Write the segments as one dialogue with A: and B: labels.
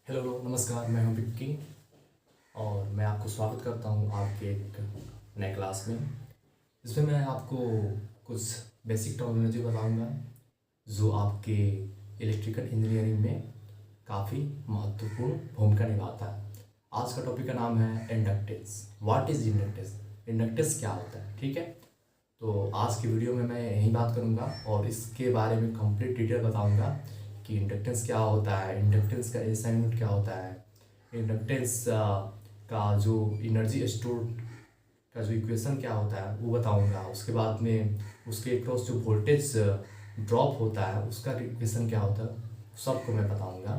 A: Hello नमस्कार, मैं हूं विक्की और मैं आपको स्वागत करता हूं आपके एक नए क्लास में। इसमें मैं आपको कुछ बेसिक टर्मिनोलॉजी बताऊंगा जो आपके इलेक्ट्रिकल इंजीनियरिंग में काफ़ी महत्वपूर्ण भूमिका निभाता है। आज का टॉपिक का नाम है inductance. What is inductance? Inductance क्या होता है? ठीक है, तो आज की वीडियो में मैं यही बात करूंगा और इसके बारे में कंप्लीट डिटेल बताऊंगा कि इंडक्टेंस क्या होता है, इंडक्टेंस का एसआई यूनिट क्या होता है, इंडक्टेंस का जो एनर्जी स्टोर का जो इक्वेशन क्या होता है वो बताऊंगा। उसके बाद में उसके क्रॉस जो वोल्टेज ड्रॉप होता है उसका इक्वेशन क्या होता है, सबको मैं बताऊंगा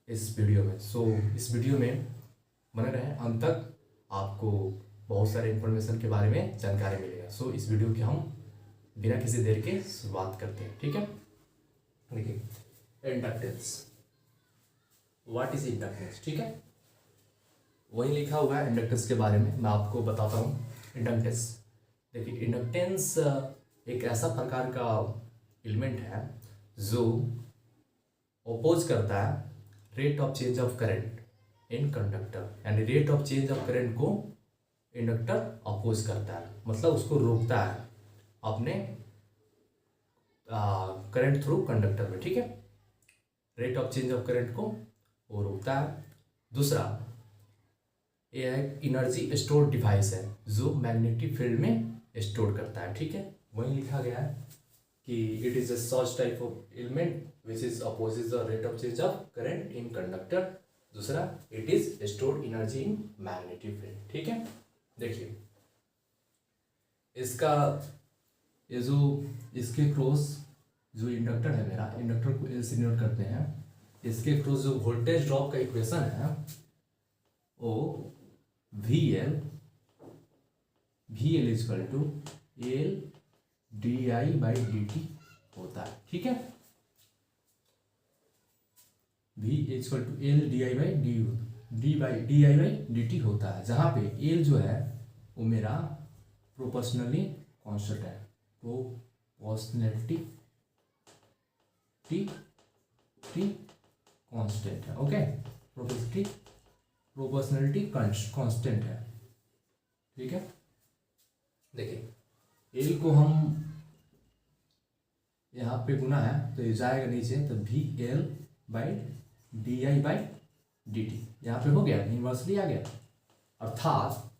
A: इस वीडियो में। सो इस वीडियो में बने रहें अंत तक, आपको बहुत सारे इन्फॉर्मेशन के बारे में जानकारी मिलेगा। सो इस वीडियो की हम बिना किसी देर के शुरुआत करते हैं। ठीक है, देखिए इंडक्टेंस, व्हाट इज इंडक्टेंस। ठीक है, वही लिखा हुआ है इंडक्टेंस के बारे में, मैं आपको बताता हूँ। इंडक्टेंस, देखिए इंडक्टेंस एक ऐसा प्रकार का एलिमेंट है जो अपोज करता है rate of change of current in conductor, यानी rate of change of current को इंडक्टर अपोज करता है, मतलब उसको रोकता है अपने करंट थ्रू कंडक्टर में। ठीक है, rate of change of current को वो रोकता है। दूसरा, ये एक एनर्जी स्टोर डिवाइस है जो मैग्नेटिक फील्ड में स्टोर करता है। ठीक है, वहीं लिखा गया है कि it is a such type of element which is opposite the rate of change of current in conductor. दूसरा, it is store energy in magnetic field. ठीक है, देखिए इसका ये जो इसके क्रॉस जो इंडक्टर है, मेरा इंडक्टर को एल से डिनोट करते हैं। इसके क्रॉस जो वोल्टेज ड्रॉप का इक्वेशन है वो V L is equal to L D I by D T होता है। ठीक है, V is equal to L D I by D I by D T होता है, जहाँ पे एल जो है वो मेरा प्रोपोर्शनली कॉन्स्टेंट है, प्रोपोर्शनलिटी टी कांस्टेंट है। ओके, प्रोपोर्शनलिटी कांस्टेंट है। ठीक है, देखिए एल को हम यहाँ पे गुना है तो ये जाएगा नीचे, तो V L by D I by D T यहाँ पे हो गया, इन्वर्सली आ गया। अर्थात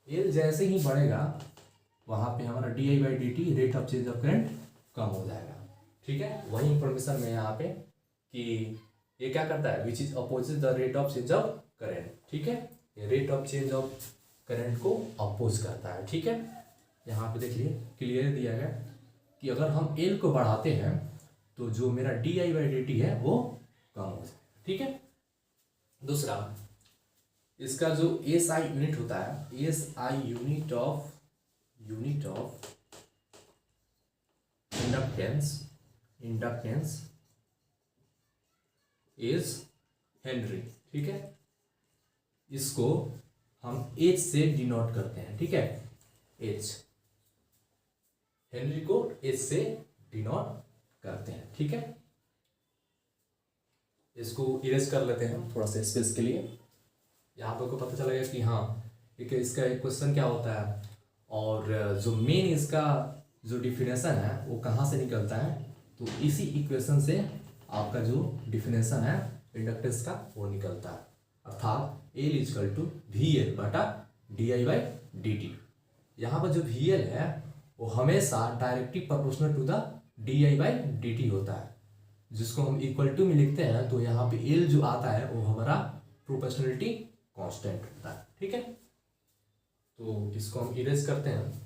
A: एल जैसे ही बढ़ेगा वहाँ पे हमारा D I by D T rate of change of current कम हो जाएगा। ठीक है, वही इंफॉर्मेशन में यहाँ पे कि ये क्या करता है, विच is opposite the rate of change of current. ठीक है, ये rate of change of current को अपोज करता है। ठीक है, यहाँ पे देखिए क्लियर दिया गया कि अगर हम एल को बढ़ाते हैं तो जो मेरा D I by D T है वो कम हो जाएगा। ठीक है, दूसरा, इसका जो एस आई यूनिट होता है, S I unit of inductance is Henry. ठीक है, इसको हम एच से डिनोट करते हैं। ठीक है, एच, हेनरी को एच से डिनोट करते हैं। ठीक है, इसको इरेज कर लेते हैं थोड़ा सा स्पेस के लिए। यहाँ पे आपको पता चलेगा कि हाँ ठीक है, इसका एक क्वेश्चन क्या होता है और जो मेन इसका जो डिफिनेशन है वो कहाँ से निकलता है, तो इसी इक्वेशन से आपका जो डिफिनेशन है इंडक्टेंस का वो निकलता है। अर्थात L is equal to V L बटा D I by D T. यहाँ पर जो वी एल है वो हमेशा directly proportional to the D I by D T होता है, जिसको हम इक्वल टू में लिखते हैं। तो यहाँ पे एल जो आता है वो हमारा प्रोपोर्शनलिटी कांस्टेंट होता है। ठीक है, तो इसको हम इरेज करते हैं।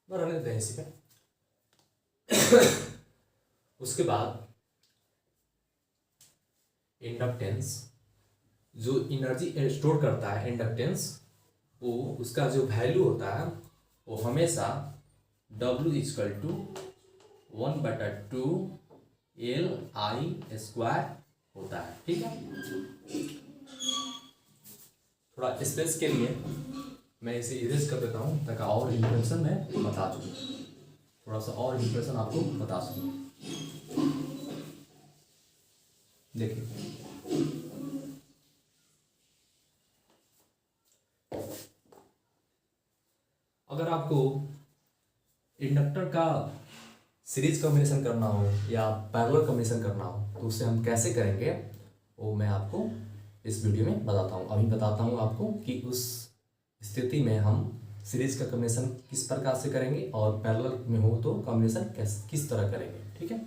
A: रहने देते हैं इसी पे। उसके बाद इंडक्टेंस, जो एनर्जी स्टोर करता है इंडक्टेंस, वो उसका जो वैल्यू होता है वो हमेशा W is equal to 1/2 L I square होता है। ठीक है, थोड़ा स्पेस के लिए मैं इसे इरेज कर देता हूँ ताकि और इन्फॉर्मेशन मैं बता दूँ। थोड़ा सा और इंप्रेशन आपको बता सकूँ। देखिए अगर आपको इंडक्टर का सीरीज कॉम्बिनेशन करना हो या पैरेलल कॉम्बिनेशन करना हो तो उसे हम कैसे करेंगे वो मैं आपको इस वीडियो में बताता हूँ। अभी बताता हूँ आपको कि उस स्थिति में हम सीरीज का कॉम्बिनेशन किस प्रकार से करेंगे और पैरेलल में हो तो कॉम्बिनेशन किस तरह करेंगे। ठीक है,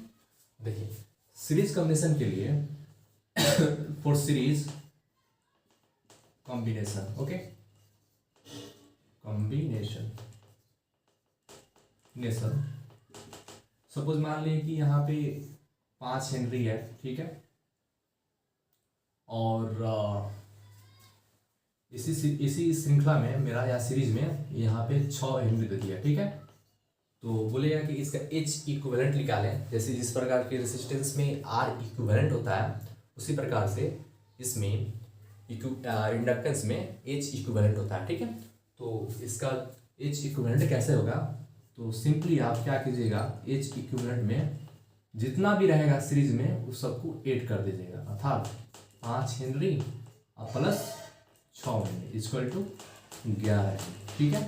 A: देखिए सीरीज कॉम्बिनेशन के लिए for series combination, okay, combination suppose मान लीजिए कि यहाँ पे 5 हेनरी है, ठीक है, और इसी श्रृंखला में मेरा या सीरीज में यहाँ पे 6 हेनरी दे दिया, ठीक है। तो बोलेगा कि इसका H इक्विवेलेंट निकालें। जैसे जिस प्रकार के रेसिस्टेंस में R इक्विवेलेंट होता है उसी प्रकार से इसमें इंडक्टेंस में H इक्विवेलेंट होता है, ठीक है। तो इसका H इक्विवेलेंट कैसे होगा, तो सिंपली आप क्या कीजिएगा, H इक्विवेलेंट में जितना भी रहेगा सीरीज में उस सबको ऐड कर दीजिएगा, अर्थात 5 henry plus 6 henry equal to 11 henry, ठीक है।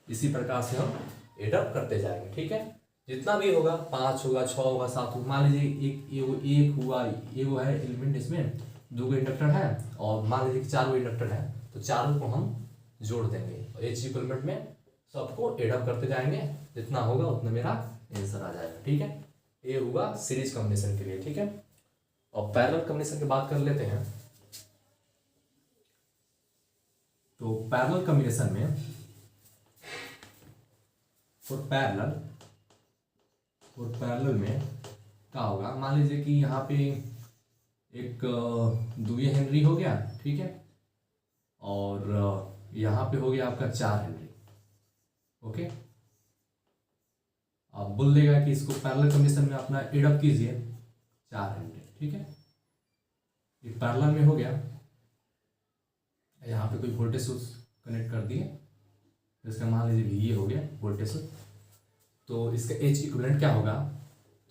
A: इसी प्रकार से हम एडअप करते जाएंगे, ठीक है। जितना भी होगा 5 होगा, 6 होगा, 7 होगा, मान लीजिए एक हुआ, ये वो है एलिमेंट, इसमें 2 इंडक्टर है और मान लीजिए कि 4 इंडक्टर है तो चारों को हम जोड़ देंगे और H इक्विवेलेंट में सबको एडअप करते जाएंगे, जितना होगा उतना मेरा आंसर आ जाएगा, ठीक है। ये हुआ सीरीज कॉम्बिनेशन के लिए, ठीक है। और पैरेलल कॉम्बिनेशन की बात कर लेते हैं। तो पैरेलल कॉम्बिनेशन में और पैरेलल में क्या होगा, मान लीजिए कि यहाँ पे एक 2 हेनरी हो गया, ठीक है, और यहाँ पे हो गया आपका 4 हेनरी, ओके। आप बोल देगा कि इसको पैरेलल कॉम्बिनेशन में अपना एडअप कीजिए 4 हेनरी, ठीक है। ये पैरेलल में हो गया, यहाँ पे कोई वोल्टेज सोर्स कनेक्ट कर दिए, इसका मान लीजिए ये हो गया वोल्टेज सोर्स। तो इसका H इक्विवेलेंट क्या होगा,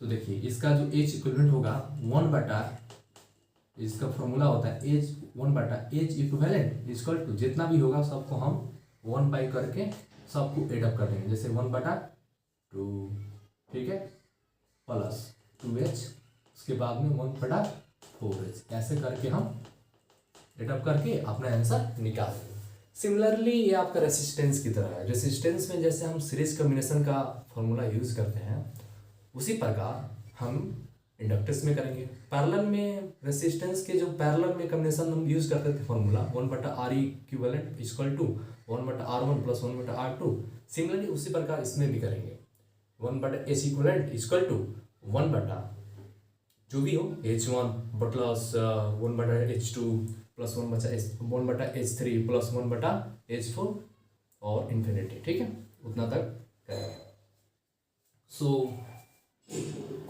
A: तो देखिए इसका जो H इक्विवेलेंट होगा 1 बटा, इसका फॉर्मूला होता है H इक्विवेलेंट इक्वल टू जितना भी होगा सबको हम 1 बाई करके सबको एडअप कर देंगे। जैसे 1 बटा 2, ठीक है, प्लस 2H, उसके बाद में 1 बटा 4H, ऐसे करके हम एडअप करके अपना आंसर निकाल देंगे। सिमिलरली ये आपका रेसिस्टेंस की तरह है। रेसिस्टेंस में जैसे हम सीरीज कॉम्बिनेशन का फॉर्मूला यूज करते हैं उसी प्रकार हम इंडक्टेंस में करेंगे। पैरेलल में रेसिस्टेंस के जो पैरेलल में कॉम्बिनेशन हम यूज करते थे फॉर्मूला 1 बटा R इक्विवेलेंट इक्वल टू 1 बटा R1 प्लस 1 बटा R2, सिमिलरली उसी प्रकार इसमें भी करेंगे। 1 बटा H इक्विवेलेंट इक्वल टू 1 बटा जो भी हो H1 प्लस 1 बटा H2 प्लस 1 बटा H3 प्लस 1 बटा H4 और इन्फिनिटी, ठीक है, उतना तक करेंगे।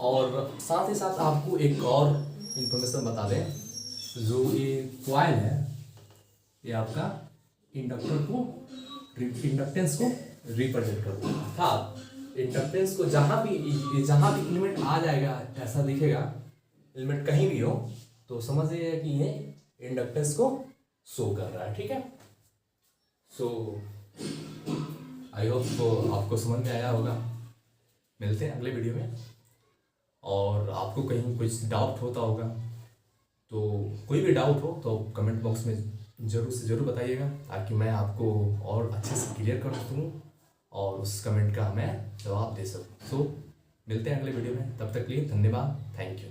A: और साथ ही साथ आपको एक और इंफॉर्मेशन बता दें, जो ये कॉइल है ये आपका इंडक्टेंस को रिप्रेजेंट करता है, अर्थात इंडक्टेंस को जहाँ भी एलिमेंट आ जाएगा ऐसा दिखेगा, एलिमेंट कहीं भी हो तो समझिए कि ये इंडक्टेंस को शो कर रहा है, ठीक है। आई होप आपको समझ में आया होगा। मिलते हैं अगले वीडियो में, और आपको कहीं कुछ डाउट होता होगा तो कोई भी डाउट हो तो कमेंट बॉक्स में ज़रूर से ज़रूर बताइएगा, ताकि मैं आपको और अच्छे से क्लियर कर सकूँ और उस कमेंट का मैं जवाब दे सकूँ। मिलते हैं अगले वीडियो में, तब तक के लिए धन्यवाद, थैंक यू।